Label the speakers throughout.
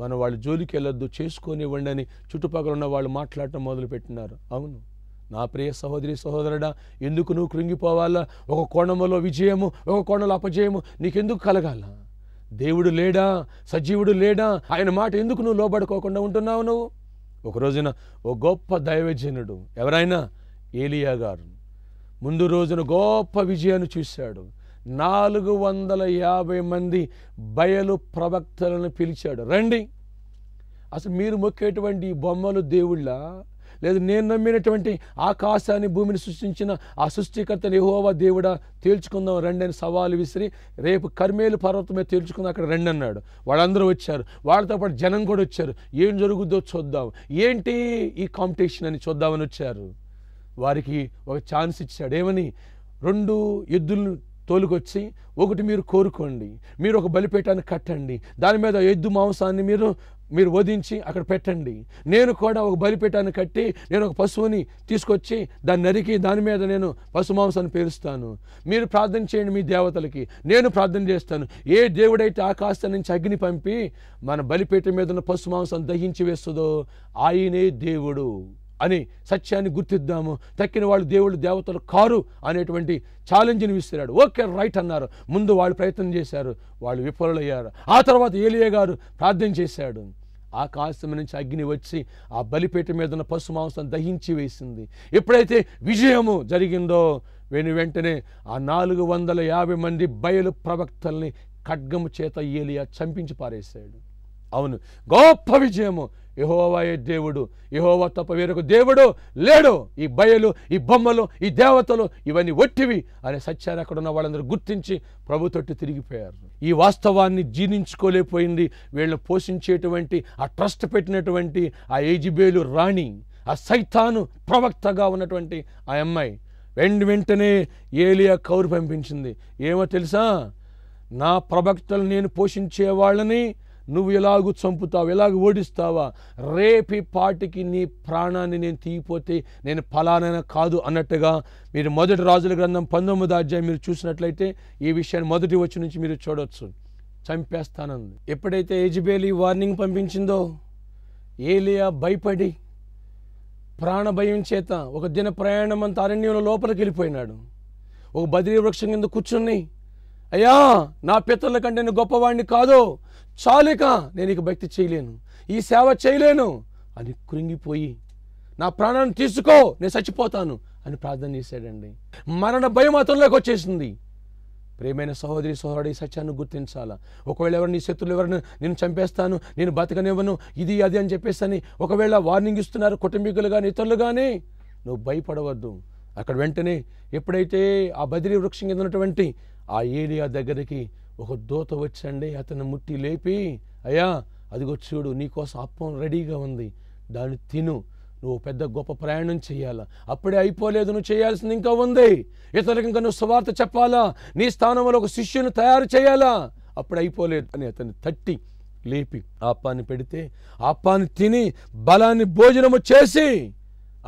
Speaker 1: మనం వాళ్ళ జోలికి వెళ్ళొద్దు, చేసుకొనివ్వండి అని చుట్టుపక్కల ఉన్న వాళ్ళు మాట్లాడటం మొదలుపెట్టినారు. అవును నా ప్రియ సహోదరి సహోదరుడా, ఎందుకు నువ్వు కృంగిపోవాలా? ఒక కోణంలో విజయము, ఒక కోణంలో అపజయము నీకెందుకు కలగాల? దేవుడు లేడా? సజీవుడు లేడా? ఆయన మాట ఎందుకు నువ్వు లోబడుకోకుండా ఉంటున్నావు? నువ్వు ఒక రోజున ఓ గొప్ప దైవజనుడు, ఎవరైనా ఏలియా గారు, ముందు రోజున గొప్ప విజయాన్ని చూశాడు. 450 మంది బయలు ప్రవక్తలను పిలిచాడు, రండి. అసలు మీరు మొక్కేటువంటి ఈ బొమ్మలు దేవుళ్ళ, లేదు నేను నమ్మినటువంటి ఆకాశాన్ని భూమిని సృష్టించిన ఆ సృష్టికర్తని యెహోవా దేవుడా, తేల్చుకుందాం రండి అని సవాలు విసిరి, రేపు కర్మేలు పర్వతం మీద తేల్చుకుందాం, అక్కడ రండి అన్నాడు. వాళ్ళందరూ వచ్చారు, వాళ్ళతో పాటు జనం కూడా వచ్చారు. ఏం జరుగుద్దో చూద్దాం, ఏంటి ఈ కాంపిటీషన్ అని చూద్దామని వచ్చారు. వారికి ఒక ఛాన్స్ ఇచ్చాడు. ఏమని? 2 ఎద్దులను తోలుకొచ్చి, ఒకటి మీరు కోరుకోండి, మీరు ఒక బలిపీఠాన్ని కట్టండి, దాని మీద ఎద్దు మాంసాన్ని మీరు వధించి అక్కడ పెట్టండి. నేను కూడా ఒక బలిపీఠాన్ని కట్టి, నేను ఒక పశువుని తీసుకొచ్చి దాన్ని నరికి దాని మీద నేను పశు మాంసాన్ని పేరుస్తాను. మీరు ప్రార్థన చేయండి మీ దేవతలకి, నేను ప్రార్థన చేస్తాను. ఏ దేవుడైతే ఆకాశం నుంచి అగ్ని పంపి మన బలిపీఠం మీద ఉన్న పశు మాంసాన్ని దహించి వేస్తుందో ఆయనే దేవుడు అని సత్యాన్ని గుర్తిద్దాము. తక్కిన వాళ్ళు దేవుళ్ళు దేవతలు కారు అనేటువంటి ఛాలెంజ్ని విసిరాడు. ఓకే రైట్ అన్నారు. ముందు వాళ్ళు ప్రయత్నం చేశారు, వాళ్ళు విఫలయ్యారు. ఆ తర్వాత ఏలియా గారు ప్రార్థన చేశాడు. ఆకాశం నుంచి అగ్ని వచ్చి ఆ బలిపీఠం మీద ఉన్న పశు మాంసం దహించి వేసింది. ఎప్పుడైతే విజయము జరిగిందో వెంటనే ఆ 450 మంది బయలు ప్రవక్తల్ని ఖడ్గము చేత ఏలియా చంపించి పారేశాడు. అవును, గొప్ప విజయము. యెహోవాయే దేవుడు, యెహోవా తప్ప వేరొక దేవుడు లేడు. ఈ బయలు, ఈ బొమ్మలు, ఈ దేవతలు ఇవన్నీ ఒట్టివి అనే సత్యాన్ని అక్కడ ఉన్న వాళ్ళందరూ గుర్తించి ప్రభు తట్టు తిరిగిపోయారు. ఈ వాస్తవాన్ని జీర్ణించుకోలేకపోయింది వీళ్ళని పోషించేటువంటి, ఆ ట్రస్ట్ పెట్టినటువంటి ఆ యెజబెలు రాణి, ఆ సైతాను ప్రవక్తగా ఉన్నటువంటి ఆ అమ్మాయి వెంటనే ఏలియా కౌరు పంపించింది. ఏమో తెలుసా? నా ప్రవక్తలు నేను పోషించే వాళ్ళని నువ్వు ఎలాగూ చంపుతావు, ఎలాగ ఓడిస్తావా? రేపి పాటికి నీ ప్రాణాన్ని నేను తీయిపోతే నేను ఫలానా కాదు అన్నట్టుగా మీరు మొదటి రాజుల గ్రంథం 19వ అధ్యాయం మీరు చూసినట్లయితే ఈ విషయాన్ని మొదటి వచనం నుంచి మీరు చూడవచ్చు. చంపేస్తానంది. ఎప్పుడైతే యెజబెలు వార్నింగ్ పంపించిందో ఏలియా భయపడి ప్రాణభయం చేత ఒక దిన ప్రయాణం అంతా అరణ్యంలో లోపలికి వెళ్ళిపోయినాడు. ఒక బదిరీ వృక్షం కింద కూర్చుని, అయ్యా నా పితరుల కంటే నేను గొప్పవాడిని కాదు, చాలిక నేను ఇక భక్తి చేయలేను, ఈ సేవ చేయలేను అని కృంగిపోయి, నా ప్రాణాన్ని తీసుకో నేను చచ్చిపోతాను అని ప్రార్థన చేశాడండి. మరణ భయం అతనిలోకి వచ్చేసింది. ప్రియమైన సహోదరి సహోదరుడు, ఈ సత్యాన్ని గుర్తించాలా. ఒకవేళ ఎవరు నీ శత్రులు ఎవరిని నేను చంపేస్తాను, నేను బతకనివ్వను, ఇది అది అని చెప్పేసి ఒకవేళ వార్నింగ్ ఇస్తున్నారు కుటుంబీకులు కానీ ఇతరులు కానీ, నువ్వు భయపడవద్దు. అక్కడ వెంటనే ఎప్పుడైతే ఆ బదిరీ వృక్షం కింద ఉన్నటువంటి ఆ ఏలియా దగ్గరికి ఒక దూత వచ్చండి, అతను ముట్టి లేపి, అయ్యా అదిగో చూడు నీకోసం అప్పం రెడీగా ఉంది, దాన్ని తిను, నువ్వు పెద్ద గొప్ప ప్రయాణం చేయాలా, అప్పుడే అయిపోలేదు, నువ్వు చేయాల్సింది ఇంకా ఉంది, ఇతరులకు ఇంకా నువ్వు సువార్త చెప్పాలా, నీ స్థానంలో ఒక శిష్యుని తయారు చేయాలా, అప్పుడు అయిపోలేదు అని అతన్ని తట్టి లేపి ఆ అప్పాన్ని పెడితే ఆ అప్పాన్ని తిని బలాన్ని భోజనము చేసి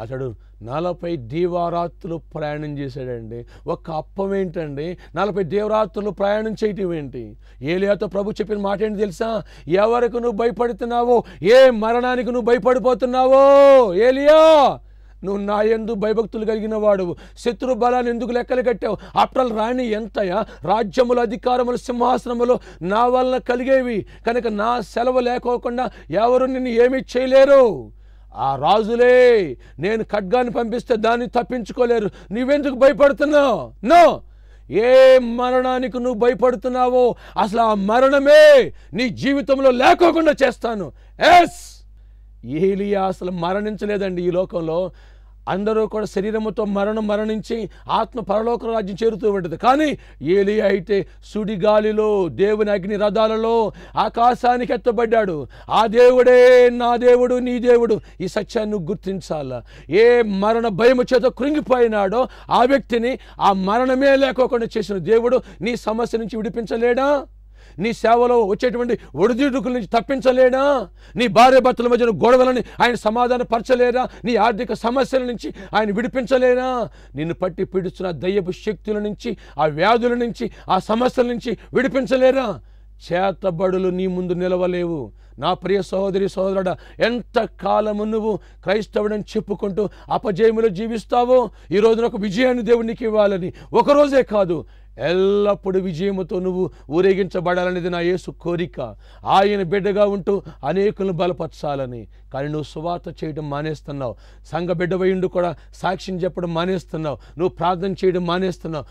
Speaker 1: అతడు 40 దీవారాత్రులు ప్రయాణం చేశాడండి. ఒక్క అప్పం ఏంటండి 40 దీవరాత్రులు ప్రయాణం చేయటం ఏంటి? ఏలియాతో ప్రభు చెప్పిన మాట ఏంటి తెలుసా? ఎవరికి నువ్వు భయపడుతున్నావో, ఏ మరణానికి నువ్వు భయపడిపోతున్నావో, ఏలియా నువ్వు నా యందు భయభక్తులు కలిగిన వాడు, శత్రు బలాన్ని ఎందుకు లెక్కలు కట్టావు? ఆఫ్టర్ రాణి ఎంతయా, రాజ్యములు అధికారములు సింహాసనములు నా వలన కలిగేవి కనుక నా సెలవు లేకోకుండా ఎవరు నిన్ను ఏమీ చేయలేరు. ఆ రాజులే నేను ఖడ్గాన్ని పంపిస్తే దాన్ని తప్పించుకోలేరు, నువ్వెందుకు భయపడుతున్నావు? నో, ఏ మరణానికి నువ్వు భయపడుతున్నావో అసలు ఆ మరణమే నీ జీవితంలో లేకోకుండా చేస్తాను. ఎస్, ఏలియా అసలు మరణించలేదండి. ఈ లోకంలో అందరూ కూడా శరీరముతో మరణించి ఆత్మ పరలోక రాజ్యం చేరుతూ ఉంటుంది. కానీ ఏలియా అయితే సుడిగాలిలో దేవుని అగ్ని రథాలలో ఆకాశానికి ఎత్తబడ్డాడు. ఆ దేవుడే నా దేవుడు, నీ దేవుడు. ఈ సత్యాన్ని గుర్తించాలా. ఏ మరణ భయము చేత కృంగిపోయినాడో ఆ వ్యక్తిని ఆ మరణమే లేకోకుండా చేసిన దేవుడు నీ సమస్య నుంచి విడిపించలేడా? నీ సేవలో వచ్చేటువంటి ఒడిదుడుకుల నుంచి తప్పించలేడా? నీ భార్య భర్తల మధ్యన గొడవలని ఆయన సమాధానపరచలేరా? నీ ఆర్థిక సమస్యల నుంచి ఆయన విడిపించలేరా? నిన్ను పట్టి పీడిస్తున్న దయ్యపు శక్తుల నుంచి, ఆ వ్యాధుల నుంచి, ఆ సమస్యల నుంచి విడిపించలేరా? చేతబడులు నీ ముందు నిలవలేవు. నా ప్రియ సహోదరి సహోదరుడా, ఎంత కాలము నువ్వు క్రైస్తవుడని చెప్పుకుంటూ అపజయములో జీవిస్తావో, ఈ రోజున ఒక విజయాన్ని దేవునికి ఇవ్వాలని, ఒకరోజే కాదు ఎల్లప్పుడూ విజయముతో నువ్వు ఊరేగించబడాలనేది నా యేసు కోరిక. ఆయన బిడ్డగా ఉంటూ అనేకులను బలపరచాలని. కానీ నువ్వు సువార్త చేయడం మానేస్తున్నావు. సంఘ బిడ్డవైండు కూడా సాక్ష్యం చెప్పడం మానేస్తున్నావు. నువ్వు ప్రార్థన చేయడం మానేస్తున్నావు.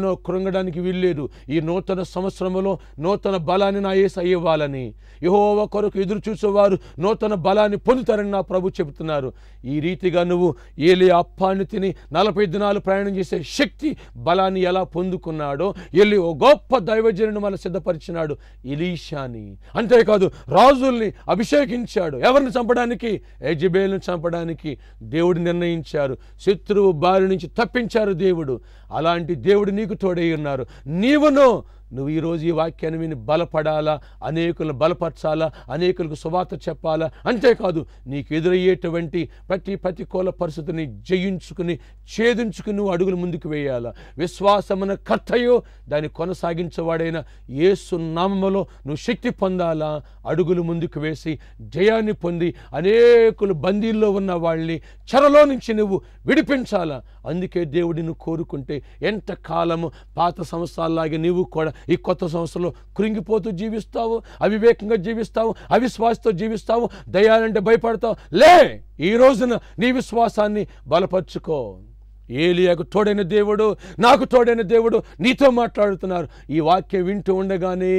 Speaker 1: నో కృంగడానికి వీల్లేదు. ఈ నూతన సంవత్సరంలో నూతన బలాన్ని నా యేసు ఇవ్వాలని, యెహోవా కొరకు ఎదురు చూసేవారు నూతన బలాన్ని పొందుతారని నా ప్రభు చెబుతున్నారు. ఈ రీతిగా నువ్వు ఏలియా అప్పాన్ని తిని 40 దినాలు ప్రయాణం చేసే శక్తి బలాన్ని ఎలా పొందుకున్నాడో, ఎలి ఓ గొప్ప దైవజనుని మన సిద్ధపరిచినాడు, ఎలీషాని. అంతేకాదు రాజుల్ని అభిషేకించాడు. ఎవరిని చంపడానికి? యెజబెలును చంపడానికి దేవుడు నిర్ణయించారు. శత్రువు బారి నుంచి తప్పించారు దేవుడు. అలాంటి దేవుడు నీకు తోడై ఉన్నారు. నువ్వు ఈరోజు ఈ వాక్యాన్ని విని బలపడాలా, అనేకులను బలపరచాలా, అనేకులకు సువార్త చెప్పాలా. అంతేకాదు నీకు ఎదురయ్యేటువంటి ప్రతికూల పరిస్థితిని జయించుకుని ఛేదించుకుని నువ్వు అడుగులు ముందుకు వేయాలా. విశ్వాసమున కర్తయో దాన్ని కొనసాగించేవాడైన యేసు నామములో నువ్వు శక్తి పొందాలా. అడుగులు ముందుకు వేసి జయాన్ని పొంది అనేకులు బందీల్లో ఉన్న వాళ్ళని చెరలో నుంచి నువ్వు విడిపించాలా. అందుకే దేవుడిని నువ్వు కోరుకుంటే ఎంతకాలము పాత సంవత్సరాల్లాగే నీవు కూడా ఈ కొత్త సంవత్సరంలో కృంగిపోతూ జీవిస్తావు, అవివేకంగా జీవిస్తావు, అవిశ్వాసంతో జీవిస్తావు, దయ్యాలంటే భయపడతావు. ఈ రోజున నీ విశ్వాసాన్ని బలపరుచుకో. ఏలియాకు తోడైన దేవుడు, నాకు తోడైన దేవుడు నీతో మాట్లాడుతున్నారు. ఈ వాక్యం వింటూ ఉండగానే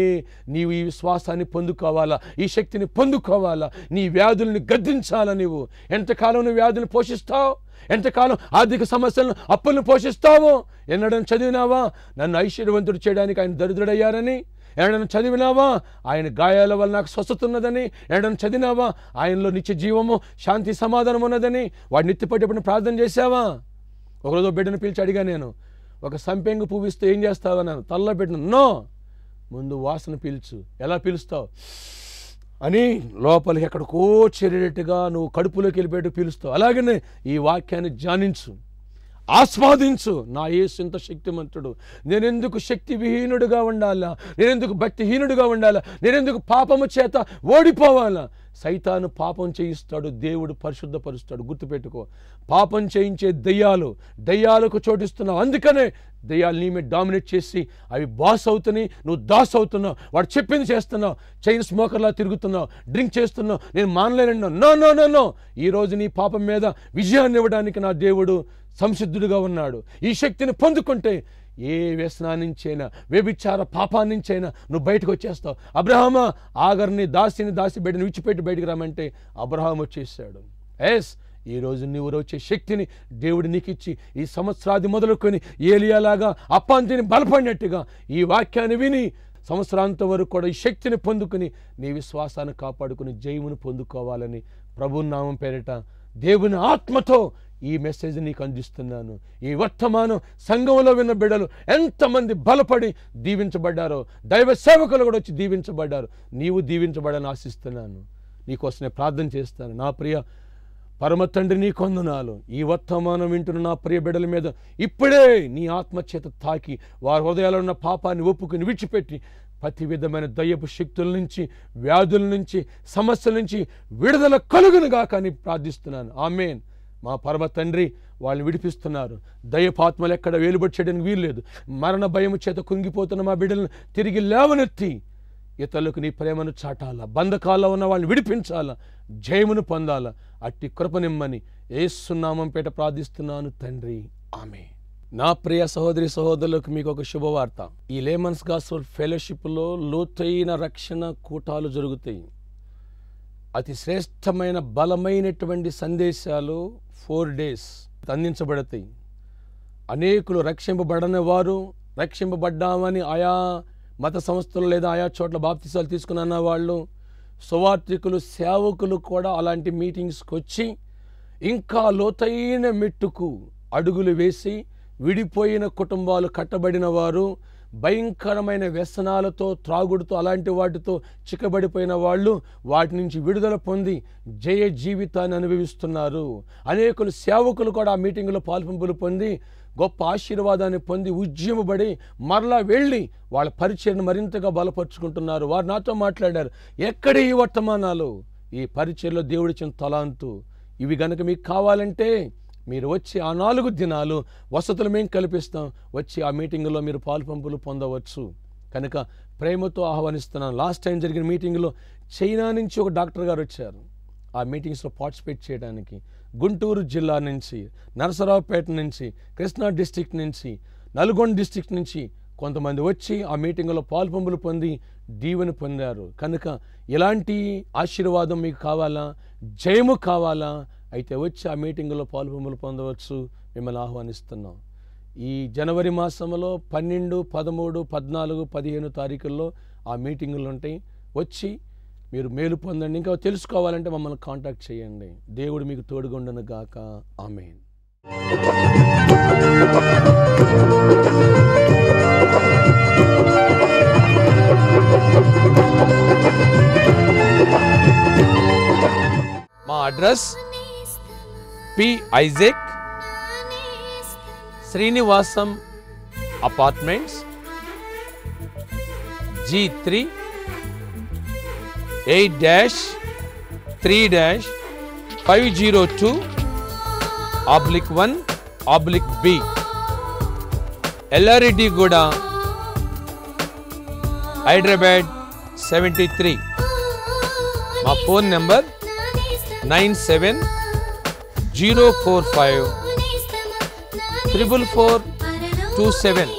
Speaker 1: నీవు ఈ విశ్వాసాన్ని పొందుకోవాలా, ఈ శక్తిని పొందుకోవాలా. నీ వ్యాధుల్ని గద్దించాలా. నీవు ఎంతకాలం నువ్వు వ్యాధులను పోషిస్తావు? ఎంతకాలం ఆర్థిక సమస్యలను, అప్పులను పోషిస్తావు? ఎన్నడని చదివినావా నన్ను ఐశ్వర్యవంతుడు చేయడానికి ఆయన దరిద్రుడయ్యారని? ఎన్నడని చదివినావా ఆయన గాయాల వల్ల నాకు స్వస్థత ఉన్నదని? ఎన్నడని చదివినావా ఆయనలో నిత్య జీవము, శాంతి, సమాధానం ఉన్నదని? వాడిని ఎత్తిపట్టేప్పుడు ప్రార్థన చేశావా? ఒకరోజు బిడ్డను పిలిచి అడిగా నేను, ఒక సంపెంగ పువ్వు ఇస్తే ఏం చేస్తావా? నేను తలలో పెట్టిన. నో, ముందు వాసన పీల్చు. ఎలా పీలుస్తావు అని లోపలికి ఎక్కడికో చేరేటట్టుగా నువ్వు కడుపులోకి వెళ్ళిపోయేట్టు పీలుస్తావు. అలాగనే ఈ వాక్యాన్ని ధ్యానించు, ఆస్వాదించు. నా యేసు ఇంత శక్తిమంతుడు, నేనెందుకు శక్తి విహీనుడిగా ఉండాలా? నేనెందుకు భక్తిహీనుడిగా ఉండాలా? నేనెందుకు పాపము చేత ఓడిపోవాలా? సైతాను పాపం చేయిస్తాడు, దేవుడు పరిశుద్ధపరుస్తాడు. గుర్తుపెట్టుకో, పాపం చేయించే దయ్యాలకు చోటిస్తున్నావు. అందుకనే దయ్యాలు నీ మీద డామినేట్ చేసి అవి బాస్ అవుతున్నాయి, నువ్వు దాస్ అవుతున్నావు. వాడు చెప్పింది చేస్తున్నావు, చైన్ స్మోకర్లా తిరుగుతున్నావు, డ్రింక్ చేస్తున్నావు. నేను మానలేనన్నా. నో. ఈరోజు నీ పాపం మీద విజయాన్ని ఇవ్వడానికి నా దేవుడు సంసిద్ధుడిగా ఉన్నాడు. ఈ శక్తిని పొందుకుంటే ఏ వ్యసనాన్నించైనా, వ్యభిచార పాపాన్నించైనా నువ్వు బయటకు వచ్చేస్తావు. అబ్రహామా, ఆగర్ని దాసి బిడ్డను విడిచిపెట్టి బయటకు రామంటే అబ్రహాం వచ్చేసాడు. ఈరోజు నువ్వు వచ్చే శక్తిని దేవుడు నీకు ఇచ్చి ఈ సంవత్సరాది మొదలుకొని ఏలియాలాగా అప్పాంతిని బలపడినట్టుగా ఈ వాక్యాన్ని విని సంవత్సరాంతం వరకు కూడా ఈ శక్తిని పొందుకుని నీ విశ్వాసాన్ని కాపాడుకుని జయమును పొందుకోవాలని ప్రభునామం పేరిట దేవుని ఆత్మతో ఈ మెసేజ్ నీకు అందిస్తున్నాను. ఈ వర్తమానం సంఘంలో విన్న బిడ్డలు ఎంతమంది బలపడి దీవించబడ్డారో, దైవ సేవకులు కూడా వచ్చి దీవించబడ్డారు. నీవు దీవించబడాలని ఆశిస్తున్నాను. నీకోసమే ప్రార్థన చేస్తాను. నా ప్రియ పరమ తండ్రి, నీ కొందనాలు. ఈ వర్తమానం వింటున్న నా ప్రియ బిడ్డల మీద ఇప్పుడే నీ ఆత్మచేత తాకి వారి హృదయాల్లో ఉన్న పాపాన్ని ఒప్పుకుని విడిచిపెట్టి ప్రతి విధమైన దయ్యపు శక్తుల నుంచి, వ్యాధుల నుంచి, సమస్యల నుంచి విడుదల కలుగునుగా కానీ ప్రార్థిస్తున్నాను. ఆమేన్. మా పరమ తండ్రి వాళ్ళని విడిపిస్తున్నారు. దయ్యపాత్మలు ఎక్కడ వేలుబడి చేయడానికి వీల్లేదు. మరణ భయము చేత కుంగిపోతున్న మా బిడ్డలను తిరిగి లేవనెత్తి ఇతరులకు నీ ప్రేమను చాటాలా, బంధకాల్లో ఉన్న వాళ్ళని విడిపించాలా, జయమును పొందాలా. అట్టి కృపనిమ్మని యేసు నామం పేట ప్రార్థిస్తున్నాను తండ్రి. ఆమేన్. నా ప్రియ సహోదరి సహోదరులకు మీకు ఒక శుభవార్త. ఈ లేమన్స్ గాస్పెల్ ఫెలోషిప్లో లోతైన రక్షణ కూటాలు జరుగుతాయి. అతి శ్రేష్టమైన బలమైనటువంటి సందేశాలు 4 days అందించబడతాయి. అనేకులు రక్షింపబడని వారు, రక్షింపబడ్డామని ఆయా మత సంస్థలు లేదా ఆయా చోట్ల బాప్తిసాలు తీసుకున్న వాళ్ళు, సువార్థికులు, సేవకులు కూడా అలాంటి మీటింగ్స్కి వచ్చి ఇంకా లోతైన మెట్టుకు అడుగులు వేసి విడిపోయిన కుటుంబాలు, కట్టబడిన వారు, భయంకరమైన వ్యసనాలతో, త్రాగుడుతో, అలాంటి వాటితో చిక్కబడిపోయిన వాళ్ళు వాటి నుంచి విడుదల పొంది జయ జీవితాన్ని అనుభవిస్తున్నారు. అనేకులు సేవకులు కూడా ఆ మీటింగ్లో పాల్పంపులు పొంది గొప్ప ఆశీర్వాదాన్ని పొంది ఉద్యమపడి మరలా వెళ్ళి వాళ్ళ పరిచయను మరింతగా బలపరుచుకుంటున్నారు. వారు నాతో మాట్లాడారు, ఎక్కడ ఈ వర్తమానాలు, ఈ పరిచయలో దేవుడిచ్చిన తలాంతు, ఇవి గనక మీకు కావాలంటే మీరు వచ్చి ఆ 4 దినాలు వసతులు మేము కల్పిస్తాం, వచ్చి ఆ మీటింగులో మీరు పాలుపంపులు పొందవచ్చు. కనుక ప్రేమతో ఆహ్వానిస్తున్నాను. లాస్ట్ టైం జరిగిన మీటింగ్లో చైనా నుంచి ఒక డాక్టర్ గారు వచ్చారు ఆ మీటింగ్స్లో పార్టిసిపేట్ చేయడానికి. గుంటూరు జిల్లా నుంచి, నరసరావుపేట నుంచి, కృష్ణా డిస్టిక్ నుంచి, నల్గొండ డిస్టిక్ నుంచి కొంతమంది వచ్చి ఆ మీటింగ్లో పాలుపంపులు పొంది దీవెన పొందారు. కనుక ఇలాంటి ఆశీర్వాదం మీకు కావాలా, జయము కావాలా, అయితే వచ్చి ఆ మీటింగ్లో పాలుపంపులు పొందవచ్చు. మిమ్మల్ని ఆహ్వానిస్తున్నాం. ఈ జనవరి మాసంలో 12, 13, 14, 15 తారీఖుల్లో ఆ మీటింగులు ఉంటాయి. వచ్చి మీరు మేలు పొందండి. ఇంకా తెలుసుకోవాలంటే మమ్మల్ని కాంటాక్ట్ చేయండి. దేవుడు మీకు తోడుగా ఉండను గాక. ఆమేన్. మా address P. Isaac, Srinivasam apartments, G3 8-3-502/1/B, Yellareddyguda, Hyderabad 73. మా ఫోన్ నెంబర్ 97-045-44427.